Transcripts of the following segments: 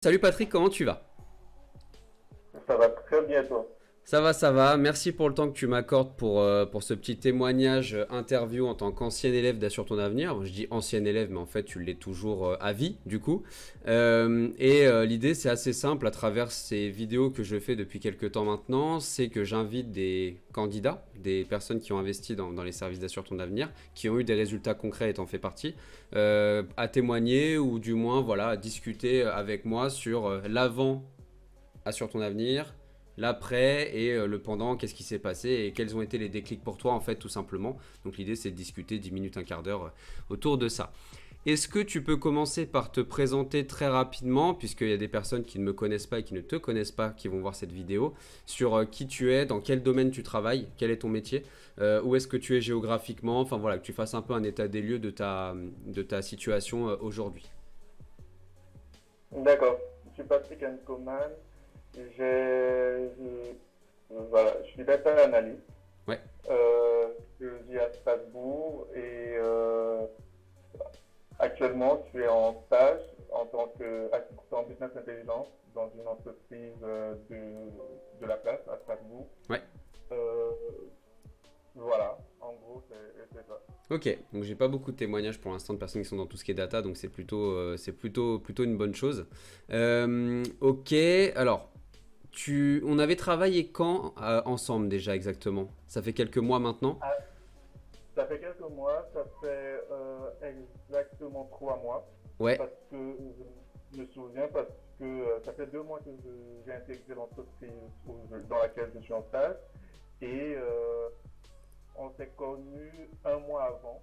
Salut Patrick, comment tu vas? Ça va très bien, toi. Ça va. Merci pour le temps que tu m'accordes pour ce petit témoignage interview en tant qu'ancien élève d'Assure ton avenir. Bon, je dis ancien élève, mais en fait, tu l'es toujours à vie, du coup. L'idée, c'est assez simple à travers ces vidéos que je fais depuis quelques temps maintenant. C'est que j'invite des candidats, des personnes qui ont investi dans les services d'Assure ton avenir, qui ont eu des résultats concrets et en fait partie, à témoigner ou du moins, voilà, à discuter avec moi sur l'avant Assure ton avenir, l'après et le pendant, qu'est-ce qui s'est passé et quels ont été les déclics pour toi en fait tout simplement. Donc l'idée c'est de discuter 10 minutes, un quart d'heure autour de ça. Est-ce que tu peux commencer par te présenter très rapidement, puisqu'il y a des personnes qui ne me connaissent pas et qui ne te connaissent pas, qui vont voir cette vidéo, sur qui tu es, dans quel domaine tu travailles, quel est ton métier, où est-ce que tu es géographiquement, enfin voilà, que tu fasses un peu un état des lieux de ta situation aujourd'hui. D'accord. Je suis Patrick Nkoman. Voilà, je suis data analyst. Ouais, Je vis à Strasbourg et actuellement, je suis en stage en tant qu'assistant business intelligence dans une entreprise de la place à Strasbourg. ouais. Euh, voilà, en gros, c'est ça. Ok, donc j'ai pas beaucoup de témoignages pour l'instant de personnes qui sont dans tout ce qui est data, donc plutôt une bonne chose. Ok, alors, on avait travaillé quand ensemble déjà exactement? Ça fait quelques mois maintenant? Ah, ça fait quelques mois, ça fait exactement 3 mois, Ouais, parce que je me souviens, parce que ça fait 2 mois que j'ai intégré l'entreprise dans laquelle je suis en stage, et on s'est connus un mois avant,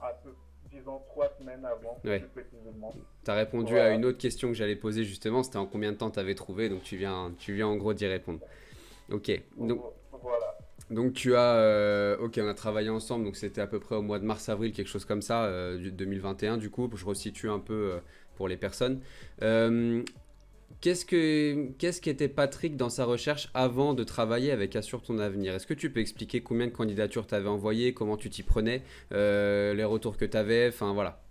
à peu, disons 3 semaines avant, ouais. plus précisément. T'as répondu à Voilà. une autre question que j'allais poser justement, c'était en combien de temps t'avais trouvé, donc tu viens en gros d'y répondre. Ok, Voilà. donc tu as, ok, on a travaillé ensemble, donc c'était à peu près au mois de mars-avril, quelque chose comme ça, 2021 du coup, je resitue un peu pour les personnes. Euh, qu'est-ce qu'était Patrick dans sa recherche avant de travailler avec Assure ton avenir? Est-ce que tu peux expliquer combien de candidatures tu avais envoyées, comment tu t'y prenais, les retours que tu avais, enfin voilà.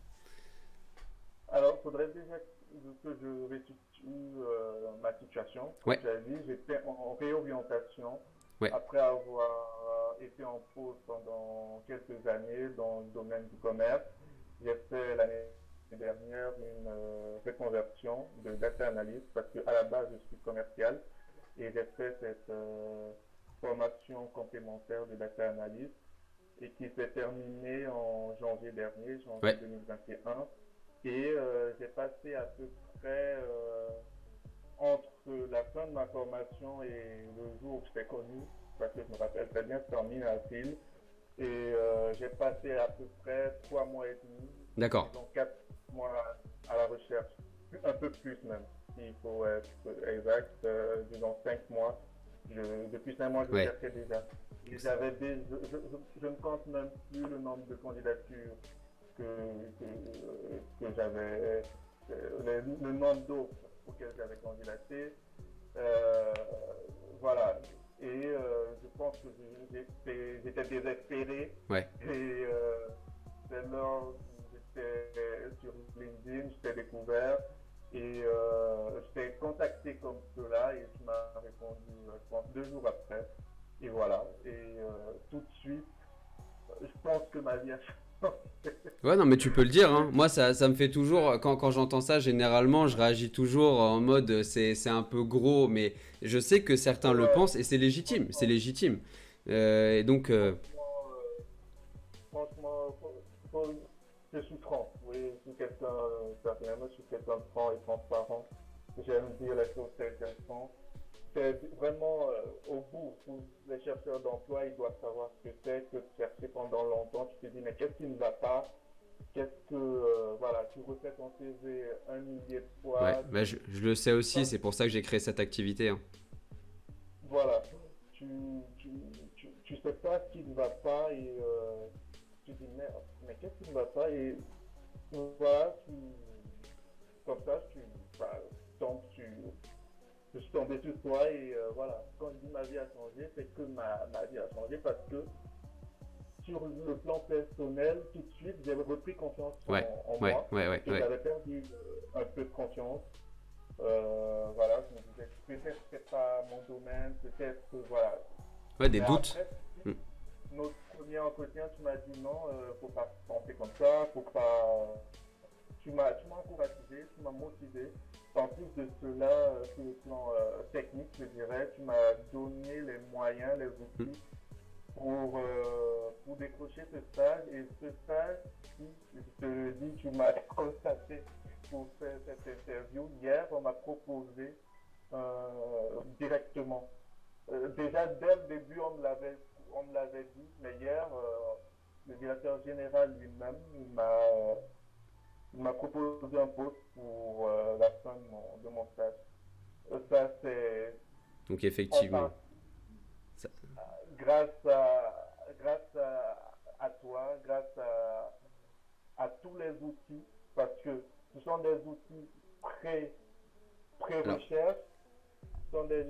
Alors, il faudrait déjà que je restitue ma situation. Comme Ouais, tu as dit, j'étais en réorientation ouais, après avoir été en pause pendant quelques années dans le domaine du commerce. J'ai fait l'année dernière une reconversion de data analyst parce qu'à la base, je suis commercial et j'ai fait cette formation complémentaire de data analyst et qui s'est terminée en janvier dernier, janvier ouais, 2021. Et j'ai passé à peu près entre la fin de ma formation et le jour où je t'ai connu, parce que je me rappelle très bien, c'était en mi-avril. Et j'ai passé à peu près 3 mois et demi, d'accord. disons 4 mois à la recherche, un peu plus même, s'il faut être exact, disons 5 mois. Depuis 5 mois, je Ouais, cherchais déjà. Et j'avais je ne compte même plus le nombre de candidatures que, que j'avais, le nombre d'offres auxquelles j'avais candidaté. Euh, voilà. Et je pense que j'étais désespéré. ouais. Et c'est lors où j'étais sur LinkedIn, je t'ai découvert. Et je t'ai contacté comme cela et tu m'as répondu, je pense, 2 jours après. Et voilà. Et tout de suite, je pense que ma vie a changé. Ouais, non, mais tu peux le dire, hein. Moi, ça me fait toujours, quand j'entends ça, généralement, je réagis toujours en mode c'est un peu gros, mais je sais que certains le Ouais, pensent et c'est légitime, c'est franchement, légitime. Et donc, franchement, franchement, je suis franc. Oui, je suis quelqu'un, personnellement, je suis quelqu'un de franc et transparent. J'aime dire les choses telles qu'elles sont. C'est vraiment au bout, pour les chercheurs d'emploi, ils doivent savoir ce que c'est que de chercher pendant longtemps. Tu te dis, mais qu'est-ce qui ne va pas? Qu'est-ce que, voilà, tu refais ton CV un millier de ouais, fois, bah, je le sais aussi, sans c'est pour ça que j'ai créé cette activité, hein. voilà, tu, tu, tu sais pas ce qui ne va pas et tu dis mais qu'est-ce qui ne va pas et voilà, comme ça, bah, tombes je suis tombé sur toi et voilà, quand je dis ma vie a changé, c'est que ma vie a changé parce que sur le plan personnel, tout de suite, j'ai repris confiance Ouais, en ouais, moi ouais, parce ouais, que ouais. j'avais perdu un peu de confiance. Voilà, je me disais, peut-être que c'est pas mon domaine, peut-être que voilà. Ouais, des Mais doutes. après, Mm. notre premier entretien, tu m'as dit non, faut pas penser comme ça, faut pas. Tu m'as encouragé, tu m'as motivé. En plus de cela, sur le plan technique, je dirais, tu m'as donné les moyens, les Mm. outils pour décrocher ce stage. Et ce stage, si je te le dis, tu m'as constaté pour faire cette interview. Hier, on m'a proposé directement. Déjà, dès le début, on me l'avait dit, mais hier, le directeur général lui-même il m'a proposé un poste pour la fin de mon stage. Ça, c'est Donc en effectivement. partie Ça- à toi, à tous les outils, parce que ce sont des outils pré, Alors, pré-recherche, ce sont des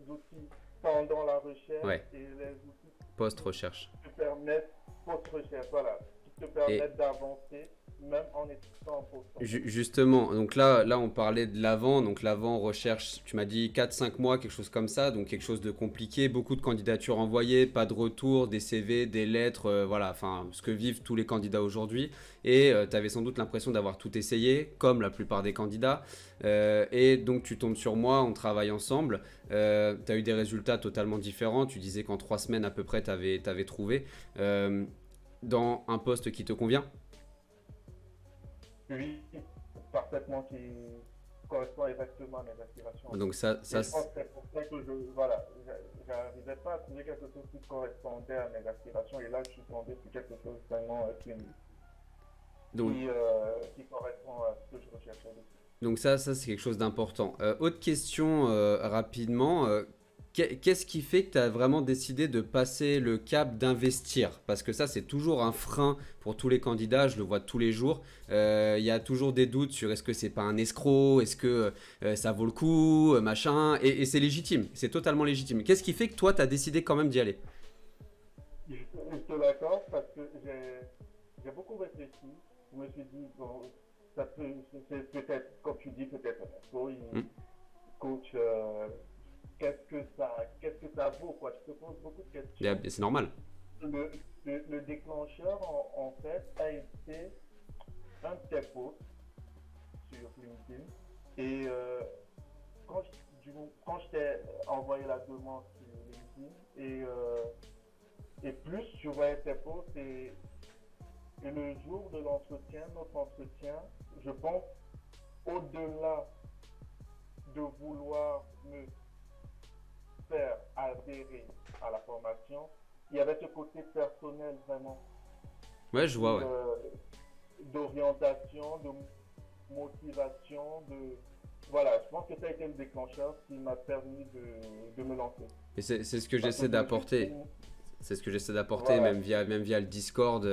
outils pendant la recherche ouais, et les outils post-recherche. qui te permettent, post-recherche, voilà, qui te Et permettent d'avancer même en étant en post en fait. Justement, donc là, on parlait de l'avant. Donc l'avant recherche, tu m'as dit 4 5 mois, quelque chose comme ça. Donc quelque chose de compliqué, beaucoup de candidatures envoyées, pas de retour, des CV, des lettres, voilà, enfin, ce que vivent tous les candidats aujourd'hui. Et tu avais sans doute l'impression d'avoir tout essayé, comme la plupart des candidats. Et donc tu tombes sur moi, on travaille ensemble. Tu as eu des résultats totalement différents. Tu disais qu'en 3 semaines à peu près, tu avais trouvé euh, dans un poste qui te convient. Oui, parfaitement qui correspond exactement à mes aspirations en Donc fait. ça Et je pense que c'est pour ça que voilà, j'arrivais pas à trouver quelque chose qui correspondait à mes aspirations et là je suis tombé sur quelque chose vraiment donc, qui correspond à ce que je recherchais dessus. Donc ça c'est quelque chose d'important. Autre question rapidement. Qu'est-ce qui fait que tu as vraiment décidé de passer le cap d'investir? Parce que ça, c'est toujours un frein pour tous les candidats, je le vois tous les jours. Il y a toujours des doutes sur est-ce que c'est pas un escroc, est-ce que ça vaut le coup, machin. Et c'est légitime, c'est totalement légitime. Qu'est-ce qui fait que toi, tu as décidé quand même d'y aller? Je te l'accorde parce que j'ai beaucoup réfléchi. Je me suis dit, bon, ça peut, c'est peut-être, comme tu dis, peut-être un info, Hmm. coach, qu'est-ce que ça vaut, quoi. Tu te poses beaucoup de questions. C'est normal. Le, le déclencheur, en fait, a été un de tes posts sur LinkedIn. Et quand quand je t'ai envoyé la demande sur LinkedIn, et plus je voyais tes posts, et le jour de l'entretien, notre entretien, je pense, au-delà de vouloir me faire adhérer à la formation, il y avait ce côté personnel vraiment, Ouais, je vois, ouais. de, d'orientation, de motivation, de... Voilà, je pense que ça a été le déclencheur qui m'a permis de me lancer. Et c'est ce que Parce que j'essaie je me suis d'apporter. dit, C'est ce que j'essaie d'apporter, voilà, même via le Discord.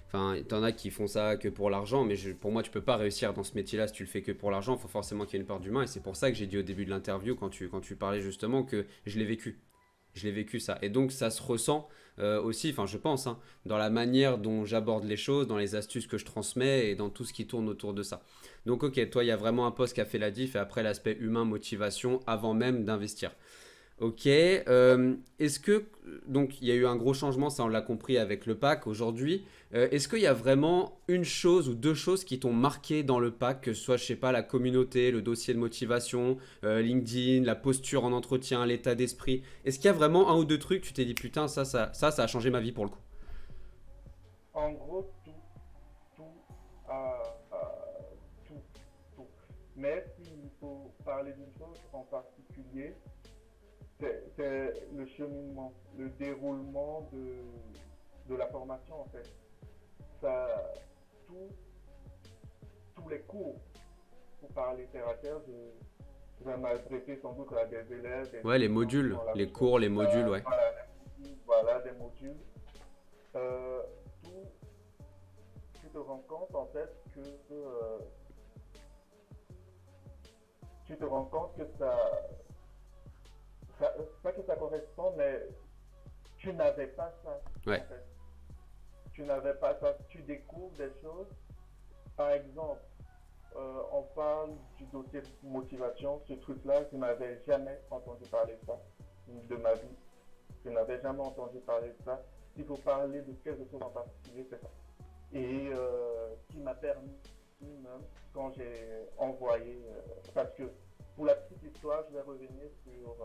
Enfin, t'en as qui font ça que pour l'argent, mais pour moi, tu peux pas réussir dans ce métier-là si tu le fais que pour l'argent. Il faut forcément qu'il y ait une part d'humain. Et c'est pour ça que j'ai dit au début de l'interview, quand tu parlais justement, que je l'ai vécu. Je l'ai vécu ça. Et donc, ça se ressent aussi, enfin, je pense, hein, dans la manière dont j'aborde les choses, dans les astuces que je transmets et dans tout ce qui tourne autour de ça. Donc, ok, toi, il y a vraiment un poste qui a fait la diff et après l'aspect humain, motivation, avant même d'investir. Ok. Est-ce que donc il y a eu un gros changement, ça on l'a compris avec le pack aujourd'hui. Est-ce qu'il y a vraiment une chose ou deux choses qui t'ont marqué dans le pack, que ce soit je sais pas la communauté, le dossier de motivation, LinkedIn, la posture en entretien, l'état d'esprit. Est-ce qu'il y a vraiment un ou deux trucs tu t'es dit putain ça a changé ma vie pour le coup. en gros, tout, tout, tout. Mais s'il faut parler d'une chose en particulier, c'est le cheminement, le déroulement de la formation en fait. Ça, tout, tous les cours, pour parler terre à terre, je vais m'adresser sans doute à des élèves, des Ouais, les étudiants qui modules, sont à la les recherche cours, les de modules, ça, ouais. voilà, voilà, des modules. Euh, tout, tu te rends compte en fait que tu te rends compte que pas que ça correspond, mais tu n'avais pas ça Ouais. en fait. Tu n'avais pas ça. Tu découvres des choses. Par exemple, on parle du dossier de motivation, ce truc-là, je n'avais jamais entendu parler de ça de ma vie. Je n'avais jamais entendu parler de ça. S'il faut parler de quelque chose en particulier, c'est ça. Et qui m'a permis même, quand j'ai envoyé, parce que pour la petite histoire, je vais revenir sur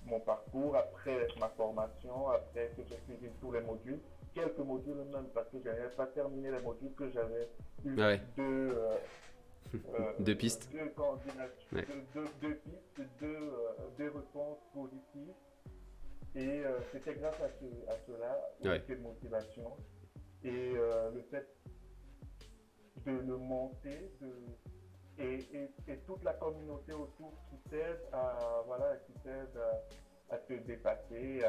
mon parcours après ma formation, après que j'ai suivi tous les modules, quelques modules même, parce que je n'avais pas terminé les modules que j'avais eu Ah ouais, deux, deux pistes. deux candidatures, Ouais. deux pistes, deux réponses positives. Et c'était grâce à cela, au Ouais. dossier de motivation, et le fait de le monter, et toute la communauté autour qui t'aide à, voilà, qui t'aide à te dépasser,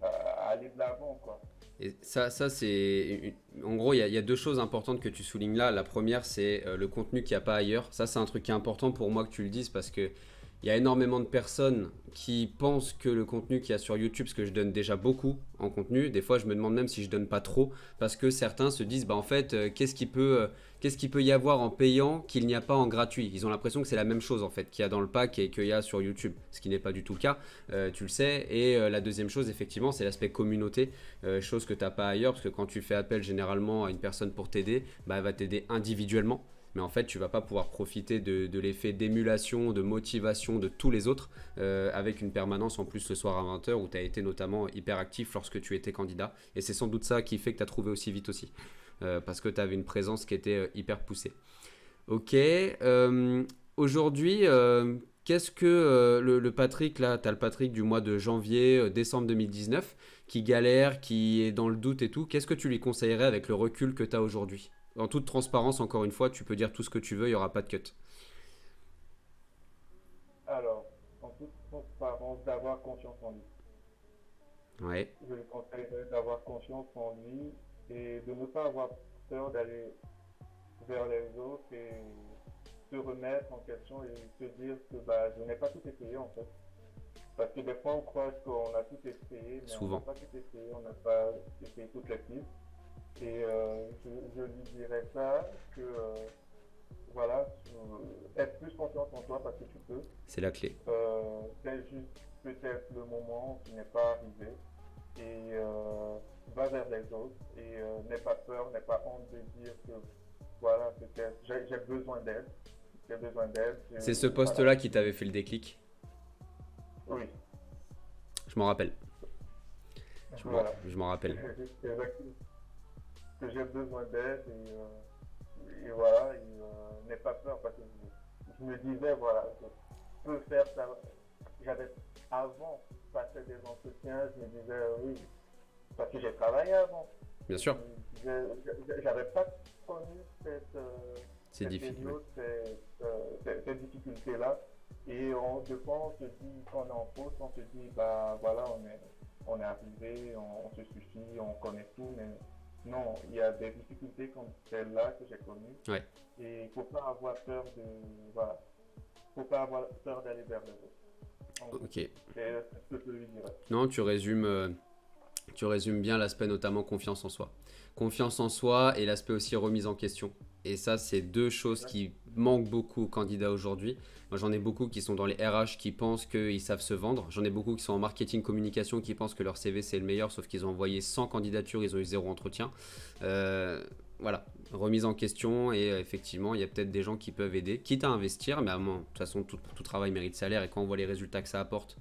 à aller de l'avant, quoi. Et ça c'est. En gros, il y a deux choses importantes que tu soulignes là. La première, c'est le contenu qu'il n'y a pas ailleurs. Ça, c'est un truc qui est important pour moi que tu le dises parce que il y a énormément de personnes qui pensent que le contenu qu'il y a sur YouTube, parce que je donne déjà beaucoup en contenu, des fois je me demande même si je donne pas trop, parce que certains se disent, bah en fait, qu'est-ce qu'il peut y avoir en payant qu'il n'y a pas en gratuit. Ils ont l'impression que c'est la même chose en fait qu'il y a dans le pack et qu'il y a sur YouTube, ce qui n'est pas du tout le cas, tu le sais. Et la deuxième chose, effectivement, c'est l'aspect communauté, chose que tu n'as pas ailleurs, parce que quand tu fais appel généralement à une personne pour t'aider, bah, elle va t'aider individuellement. Mais en fait, tu vas pas pouvoir profiter de l'effet d'émulation, de motivation de tous les autres avec une permanence en plus le soir à 20h où tu as été notamment hyper actif lorsque tu étais candidat. Et c'est sans doute ça qui fait que tu as trouvé aussi vite aussi. Parce que tu avais une présence qui était hyper poussée. Ok. Aujourd'hui, qu'est-ce que le Patrick, là, tu as le Patrick du mois de janvier, décembre 2019, qui galère, qui est dans le doute et tout, qu'est-ce que tu lui conseillerais avec le recul que tu as aujourd'hui? En toute transparence, encore une fois, tu peux dire tout ce que tu veux, il n'y aura pas de cut. Alors, en toute transparence, d'avoir confiance en lui. Ouais, Je lui conseillerais d'avoir confiance en lui et de ne pas avoir peur d'aller vers les autres et se remettre en question et se dire que bah, je n'ai pas tout essayé en fait. Parce que des fois on croit qu'on a tout essayé, mais on n'a souvent. pas tout essayé, on n'a pas essayé toutes les pistes. Et je lui dirais ça, que voilà, être plus confiance en toi parce que tu peux. C'est la clé. C'est juste peut-être le moment qui n'est pas arrivé. Et va vers les autres et n'aie pas peur, n'aie pas honte de dire que voilà, peut-être j'ai besoin d'aide, j'ai besoin d'aide, C'est ce voilà. poste-là qui t'avait fait le déclic. Oui, Je m'en rappelle. voilà. Je m'en rappelle. C'est vrai que j'ai besoin d'aide et voilà, et n'aie pas peur parce que je me disais, voilà, je peux faire ça. J'avais avant passé des entretiens, je me disais, oui, parce que j'ai travaillé avant. Bien sûr, J'avais pas connu c'est cette difficile. Ouais. période, cette difficulté-là. Et des fois, on se dit, quand on est en poste, on se dit, bah voilà, on est arrivé, on se suffit, on connaît tout, mais non, il y a des difficultés comme celle-là que j'ai connues. Ouais. Et il ne faut pas avoir peur de, voilà, faut pas avoir peur d'aller vers les autres. En gros, Ok. c'est ce que je lui dirais. Non, tu résumes bien l'aspect notamment confiance en soi. Confiance en soi et l'aspect aussi remise en question. Et ça, c'est deux choses Exact. qui manquent beaucoup aux candidats aujourd'hui. Moi, j'en ai beaucoup qui sont dans les RH qui pensent qu'ils savent se vendre. J'en ai beaucoup qui sont en marketing communication qui pensent que leur CV c'est le meilleur, sauf qu'ils ont envoyé 100 candidatures, ils ont eu zéro entretien. Euh, voilà, remise en question et effectivement, il y a peut-être des gens qui peuvent aider, quitte à investir, mais de toute façon, tout travail mérite salaire et quand on voit les résultats que ça apporte,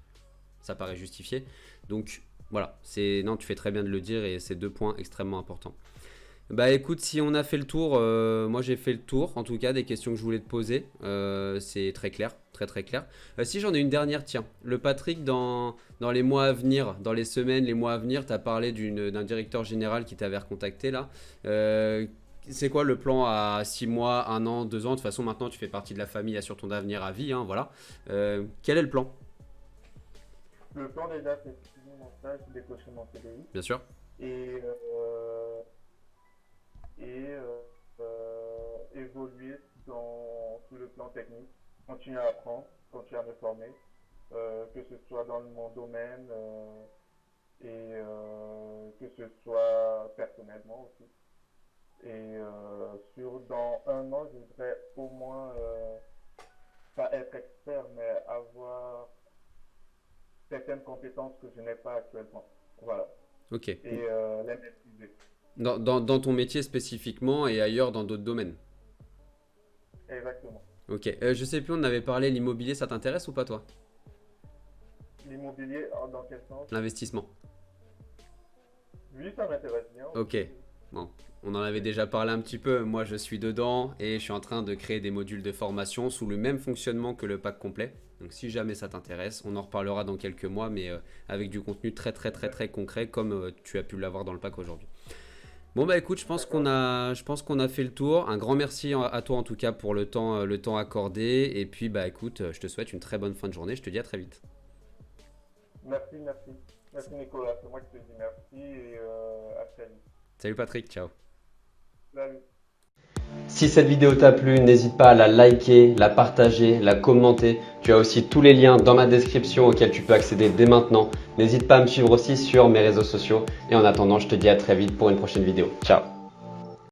ça paraît justifié. Donc voilà, non, tu fais très bien de le dire et c'est deux points extrêmement importants. Bah écoute, si on a fait le tour, moi j'ai fait le tour en tout cas des questions que je voulais te poser. C'est très clair, très très clair. Si j'en ai une dernière, tiens. Le Patrick, dans les mois à venir, dans les semaines, les mois à venir, tu as parlé d'un directeur général qui t'avait recontacté là. C'est quoi le plan à 6 mois, 1 an, 2 ans? De toute façon, maintenant tu fais partie de la famille, assure ton avenir à vie, hein, voilà. Quel est le plan? Le plan déjà, c'est de finir mon stage, décocher mon CDI Bien sûr. et, évoluer sur le plan technique, continuer à apprendre, continuer à me former, que ce soit dans mon domaine et que ce soit personnellement aussi. Et dans un an, je voudrais au moins, pas être expert, mais avoir certaines compétences que je n'ai pas actuellement. Voilà. Ok. Et les maîtriser. Dans ton métier spécifiquement et ailleurs dans d'autres domaines. Exactement. Ok. Je sais plus, on avait parlé, l'immobilier, ça t'intéresse ou pas toi? L'immobilier, dans quel sens? L'investissement. Oui, ça m'intéresse bien Ok. aussi. Bon, on en avait Oui. déjà parlé un petit peu. Moi, je suis dedans et je suis en train de créer des modules de formation sous le même fonctionnement que le pack complet. Donc, si jamais ça t'intéresse, on en reparlera dans quelques mois, mais avec du contenu très, très, très, très concret comme tu as pu l'avoir dans le pack aujourd'hui. Bon, bah écoute, D'accord. je pense qu'on a fait le tour. Un grand merci à toi en tout cas pour le temps accordé. Et puis, bah écoute, je te souhaite une très bonne fin de journée. Je te dis à très vite. Merci, merci. Merci Nicolas, c'est moi qui te dis merci et à très vite. Salut Patrick, ciao. Salut. Si cette vidéo t'a plu, n'hésite pas à la liker, la partager, la commenter. Tu as aussi tous les liens dans ma description auxquels tu peux accéder dès maintenant. N'hésite pas à me suivre aussi sur mes réseaux sociaux. Et en attendant, je te dis à très vite pour une prochaine vidéo. Ciao.